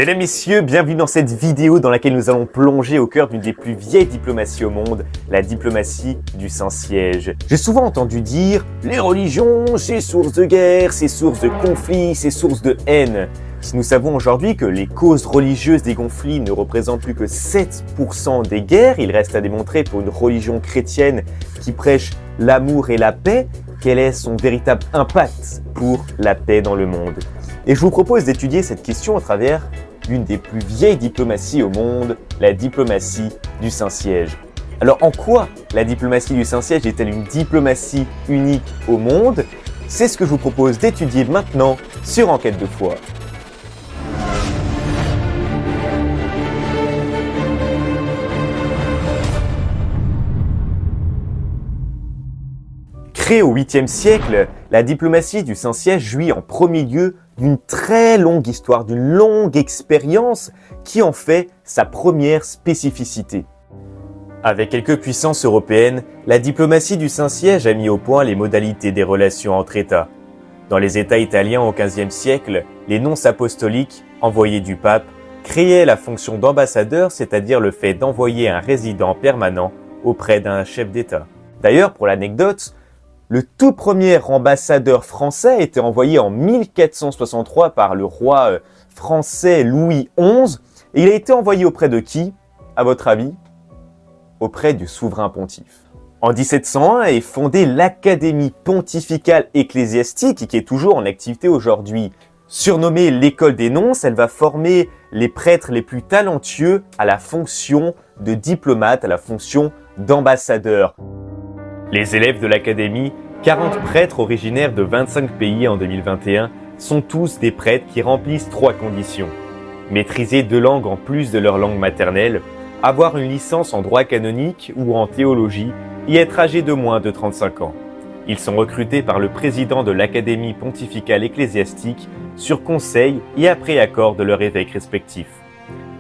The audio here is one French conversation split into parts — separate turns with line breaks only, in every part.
Mesdames, Messieurs, bienvenue dans cette vidéo dans laquelle nous allons plonger au cœur d'une des plus vieilles diplomaties au monde, la diplomatie du Saint-Siège. J'ai souvent entendu dire « Les religions, c'est source de guerre, c'est source de conflits, c'est source de haine ». Si nous savons aujourd'hui que les causes religieuses des conflits ne représentent plus que 7% des guerres, il reste à démontrer pour une religion chrétienne qui prêche l'amour et la paix, quel est son véritable impact pour la paix dans le monde. Et je vous propose d'étudier cette question à travers l'une des plus vieilles diplomaties au monde, la diplomatie du Saint-Siège. Alors en quoi la diplomatie du Saint-Siège est-elle une diplomatie unique au monde? C'est ce que je vous propose d'étudier maintenant sur Enquête de foi. Créée au 8e siècle, la diplomatie du Saint-Siège jouit en premier lieu d'une très longue histoire, d'une longue expérience qui en fait sa première spécificité. Avec quelques puissances européennes, la diplomatie du Saint-Siège a mis au point les modalités des relations entre États. Dans les États italiens au XVe siècle, les nonces apostoliques, envoyés du pape, créaient la fonction d'ambassadeur, c'est-à-dire le fait d'envoyer un résident permanent auprès d'un chef d'État. D'ailleurs, pour l'anecdote, le tout premier ambassadeur français a été envoyé en 1463 par le roi français Louis XI. Et il a été envoyé auprès de qui, à votre avis? Auprès du souverain pontife. En 1701 est fondée l'Académie pontificale ecclésiastique qui est toujours en activité aujourd'hui. Surnommée l'école des nonces, elle va former les prêtres les plus talentueux à la fonction de diplomate, à la fonction d'ambassadeur. Les élèves de l'Académie, 40 prêtres originaires de 25 pays en 2021, sont tous des prêtres qui remplissent 3 conditions. Maîtriser 2 langues en plus de leur langue maternelle, avoir une licence en droit canonique ou en théologie et être âgés de moins de 35 ans. Ils sont recrutés par le président de l'Académie pontificale ecclésiastique sur conseil et après accord de leur évêque respectif.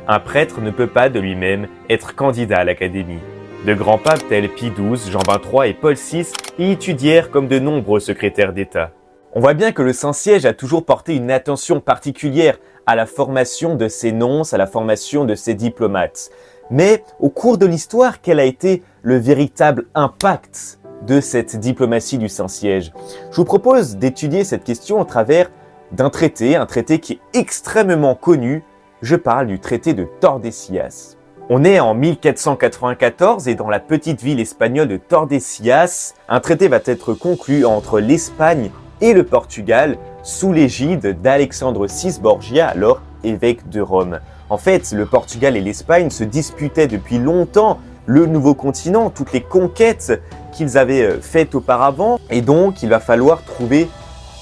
Un prêtre ne peut pas de lui-même être candidat à l'Académie. De grands papes tels Pie XII, Jean XXIII et Paul VI y étudièrent comme de nombreux secrétaires d'État. On voit bien que le Saint-Siège a toujours porté une attention particulière à la formation de ses nonces, à la formation de ses diplomates. Mais au cours de l'histoire, quel a été le véritable impact de cette diplomatie du Saint-Siège? Je vous propose d'étudier cette question au travers d'un traité, un traité qui est extrêmement connu. Je parle du traité de Tordesillas. On est en 1494 et dans la petite ville espagnole de Tordesillas, un traité va être conclu entre l'Espagne et le Portugal sous l'égide d'Alexandre VI Borgia, alors évêque de Rome. En fait, le Portugal et l'Espagne se disputaient depuis longtemps le nouveau continent, toutes les conquêtes qu'ils avaient faites auparavant, et donc il va falloir trouver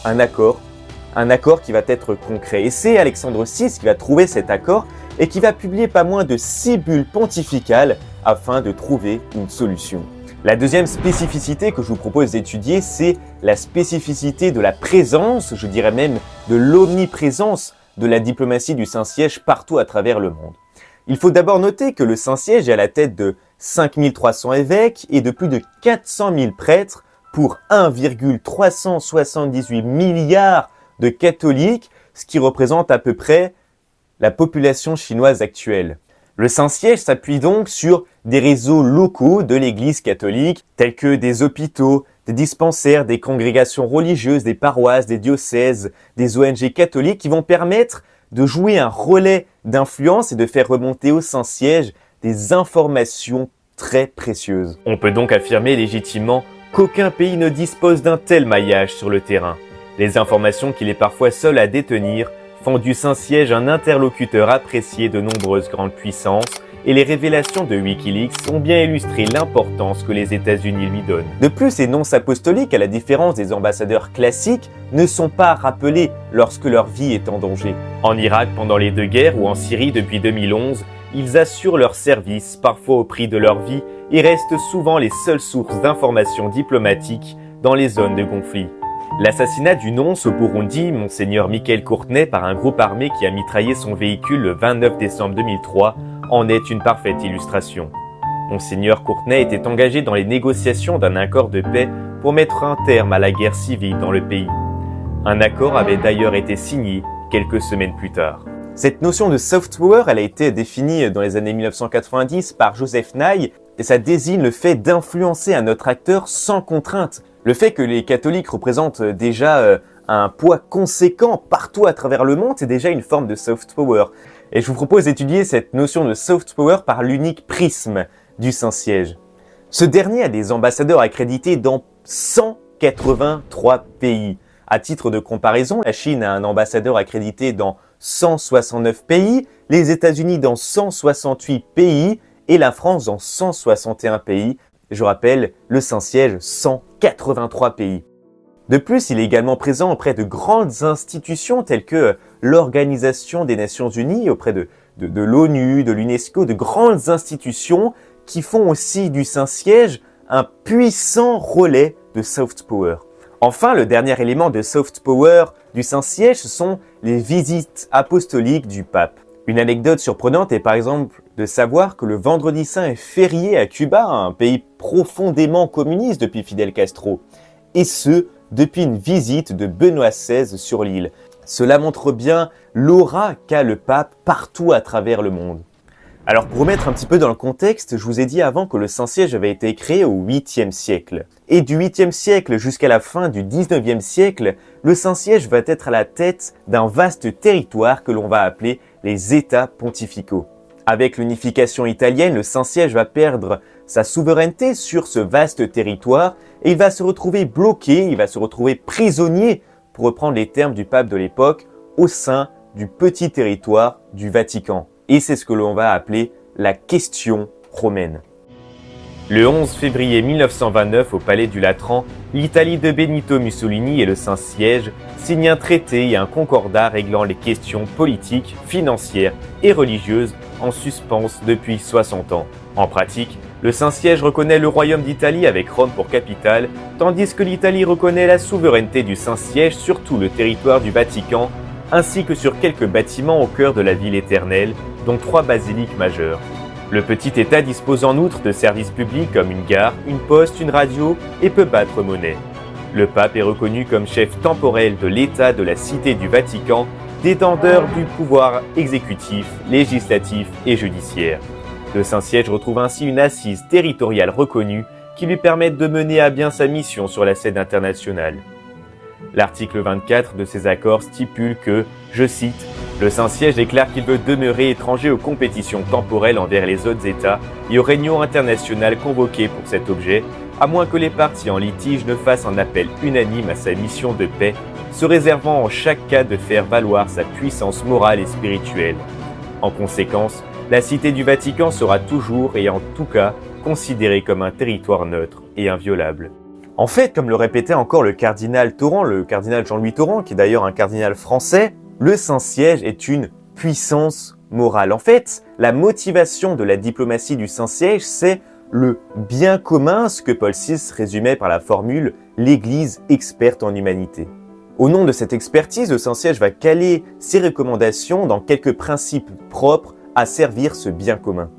un accord qui va être concret. Et c'est Alexandre VI qui va trouver cet accord et qui va publier pas moins de 6 bulles pontificales afin de trouver une solution. La deuxième spécificité que je vous propose d'étudier, c'est la spécificité de la présence, je dirais même de l'omniprésence de la diplomatie du Saint-Siège partout à travers le monde. Il faut d'abord noter que le Saint-Siège est à la tête de 5300 évêques et de plus de 400 000 prêtres pour 1,378 milliards de catholiques, ce qui représente à peu près la population chinoise actuelle. Le Saint-Siège s'appuie donc sur des réseaux locaux de l'Église catholique, tels que des hôpitaux, des dispensaires, des congrégations religieuses, des paroisses, des diocèses, des ONG catholiques qui vont permettre de jouer un relais d'influence et de faire remonter au Saint-Siège des informations très précieuses. On peut donc affirmer légitimement qu'aucun pays ne dispose d'un tel maillage sur le terrain. Les informations qu'il est parfois seul à détenir font du Saint-Siège un interlocuteur apprécié de nombreuses grandes puissances et les révélations de Wikileaks ont bien illustré l'importance que les États-Unis lui donnent. De plus, les nonces apostoliques, à la différence des ambassadeurs classiques, ne sont pas rappelés lorsque leur vie est en danger. En Irak pendant les 2 guerres ou en Syrie depuis 2011, ils assurent leur service, parfois au prix de leur vie, et restent souvent les seules sources d'informations diplomatiques dans les zones de conflit. L'assassinat du nonce au Burundi, Monseigneur Michael Courtenay, par un groupe armé qui a mitraillé son véhicule le 29 décembre 2003, en est une parfaite illustration. Monseigneur Courtenay était engagé dans les négociations d'un accord de paix pour mettre un terme à la guerre civile dans le pays. Un accord avait d'ailleurs été signé quelques semaines plus tard. Cette notion de soft power, elle a été définie dans les années 1990 par Joseph Nye, et ça désigne le fait d'influencer un autre acteur sans contrainte. Le fait que les catholiques représentent déjà un poids conséquent partout à travers le monde, c'est déjà une forme de soft power. Et je vous propose d'étudier cette notion de soft power par l'unique prisme du Saint-Siège. Ce dernier a des ambassadeurs accrédités dans 183 pays. À titre de comparaison, la Chine a un ambassadeur accrédité dans 169 pays, les États-Unis dans 168 pays et la France dans 161 pays. Je rappelle, le Saint-Siège, 183 pays. De plus, il est également présent auprès de grandes institutions telles que l'Organisation des Nations Unies, auprès de l'ONU, de l'UNESCO, de grandes institutions qui font aussi du Saint-Siège un puissant relais de soft power. Enfin, le dernier élément de soft power du Saint-Siège, ce sont les visites apostoliques du pape. Une anecdote surprenante est par exemple de savoir que le Vendredi Saint est férié à Cuba, un pays profondément communiste depuis Fidel Castro, et ce, depuis une visite de Benoît XVI sur l'île. Cela montre bien l'aura qu'a le pape partout à travers le monde. Alors pour remettre un petit peu dans le contexte, je vous ai dit avant que le Saint-Siège avait été créé au 8e siècle. Et du 8e siècle jusqu'à la fin du 19e siècle, le Saint-Siège va être à la tête d'un vaste territoire que l'on va appeler les États pontificaux. Avec l'unification italienne, le Saint-Siège va perdre sa souveraineté sur ce vaste territoire et il va se retrouver bloqué, il va se retrouver prisonnier, pour reprendre les termes du pape de l'époque, au sein du petit territoire du Vatican. Et c'est ce que l'on va appeler la question romaine. Le 11 février 1929, au Palais du Latran, l'Italie de Benito Mussolini et le Saint-Siège signent un traité et un concordat réglant les questions politiques, financières et religieuses en suspens depuis 60 ans. En pratique, le Saint-Siège reconnaît le Royaume d'Italie avec Rome pour capitale, tandis que l'Italie reconnaît la souveraineté du Saint-Siège sur tout le territoire du Vatican, ainsi que sur quelques bâtiments au cœur de la ville éternelle, dont 3 basiliques majeures. Le petit État dispose en outre de services publics comme une gare, une poste, une radio et peut battre monnaie. Le pape est reconnu comme chef temporel de l'État de la Cité du Vatican, détenteur du pouvoir exécutif, législatif et judiciaire. Le Saint-Siège retrouve ainsi une assise territoriale reconnue qui lui permet de mener à bien sa mission sur la scène internationale. L'article 24 de ces accords stipule que, je cite, « Le Saint-Siège déclare qu'il veut demeurer étranger aux compétitions temporelles envers les autres États et aux réunions internationales convoquées pour cet objet, à moins que les parties en litige ne fassent un appel unanime à sa mission de paix, se réservant en chaque cas de faire valoir sa puissance morale et spirituelle. En conséquence, la Cité du Vatican sera toujours et en tout cas considérée comme un territoire neutre et inviolable. » En fait, comme le répétait encore le cardinal Thoran, le cardinal Jean-Louis Thoran, qui est d'ailleurs un cardinal français, le Saint-Siège est une puissance morale. En fait, la motivation de la diplomatie du Saint-Siège, c'est le bien commun, ce que Paul VI résumait par la formule « l'Église experte en humanité ». Au nom de cette expertise, le Saint-Siège va caler ses recommandations dans quelques principes propres à servir ce bien commun.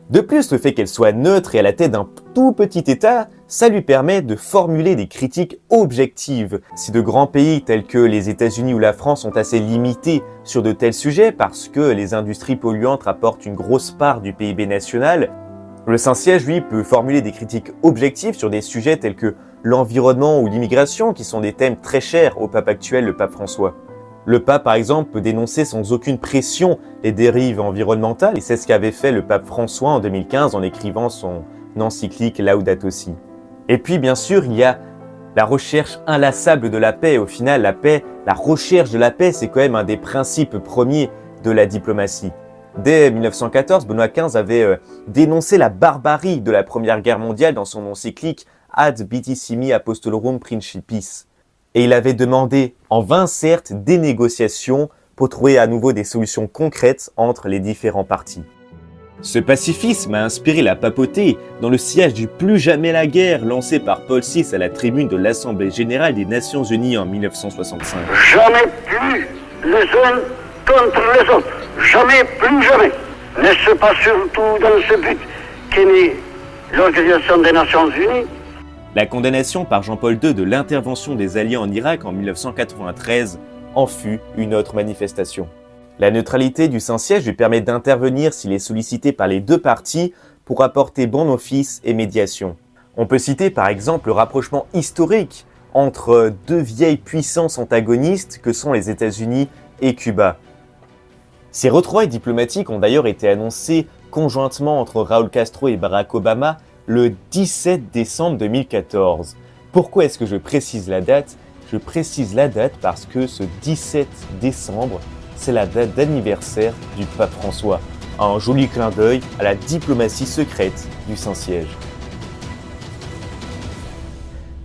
De plus, le fait qu'elle soit neutre et à la tête d'un tout petit État, ça lui permet de formuler des critiques objectives. Si de grands pays tels que les États-Unis ou la France sont assez limités sur de tels sujets parce que les industries polluantes rapportent une grosse part du PIB national, le Saint-Siège, lui, peut formuler des critiques objectives sur des sujets tels que l'environnement ou l'immigration, qui sont des thèmes très chers au pape actuel, le pape François. Le pape, par exemple, peut dénoncer sans aucune pression les dérives environnementales, et c'est ce qu'avait fait le pape François en 2015 en écrivant son encyclique Laudato Si. Et puis, bien sûr, il y a la recherche inlassable de la paix. Au final, la paix, la recherche de la paix, c'est quand même un des principes premiers de la diplomatie. Dès 1914, Benoît XV avait dénoncé la barbarie de la Première Guerre mondiale dans son encyclique Ad Bitissimi Apostolorum Principis. Et il avait demandé, en vain certes, des négociations pour trouver à nouveau des solutions concrètes entre les différents partis. Ce pacifisme a inspiré la papauté dans le sillage du plus jamais la guerre lancé par Paul VI à la tribune de l'Assemblée générale des Nations unies en 1965.
Jamais plus les uns contre les autres. Jamais, plus jamais. N'est-ce pas surtout dans ce but qu'est née l'Organisation des Nations unies?
La condamnation par Jean-Paul II de l'intervention des Alliés en Irak en 1993 en fut une autre manifestation. La neutralité du Saint-Siège lui permet d'intervenir s'il est sollicité par les deux parties pour apporter bon office et médiation. On peut citer par exemple le rapprochement historique entre deux vieilles puissances antagonistes que sont les États-Unis et Cuba. Ces retrouvailles diplomatiques ont d'ailleurs été annoncées conjointement entre Raúl Castro et Barack Obama le 17 décembre 2014. Pourquoi est-ce que je précise la date ? Je précise la date parce que ce 17 décembre, c'est la date d'anniversaire du pape François. Un joli clin d'œil à la diplomatie secrète du Saint-Siège.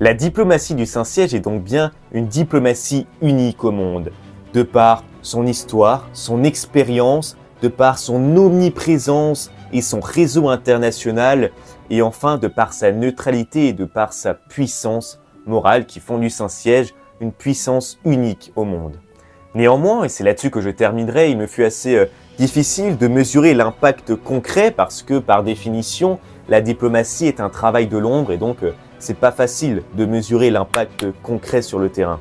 La diplomatie du Saint-Siège est donc bien une diplomatie unique au monde, de par son histoire, son expérience, de par son omniprésence et son réseau international, et enfin de par sa neutralité et de par sa puissance morale qui font du Saint-Siège une puissance unique au monde. Néanmoins, et c'est là-dessus que je terminerai, il me fut assez difficile de mesurer l'impact concret parce que, par définition, la diplomatie est un travail de l'ombre et donc c'est pas facile de mesurer l'impact concret sur le terrain.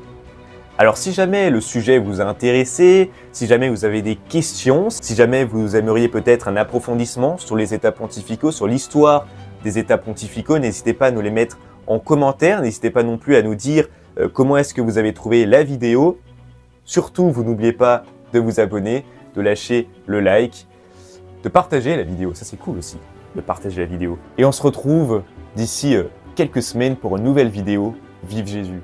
Alors si jamais le sujet vous a intéressé, si jamais vous avez des questions, si jamais vous aimeriez peut-être un approfondissement sur les États pontificaux, sur l'histoire des États pontificaux, n'hésitez pas à nous les mettre en commentaire, n'hésitez pas non plus à nous dire comment est-ce que vous avez trouvé la vidéo. Surtout, vous n'oubliez pas de vous abonner, de lâcher le like, de partager la vidéo, ça c'est cool aussi, de partager la vidéo. Et on se retrouve d'ici quelques semaines pour une nouvelle vidéo. Vive Jésus!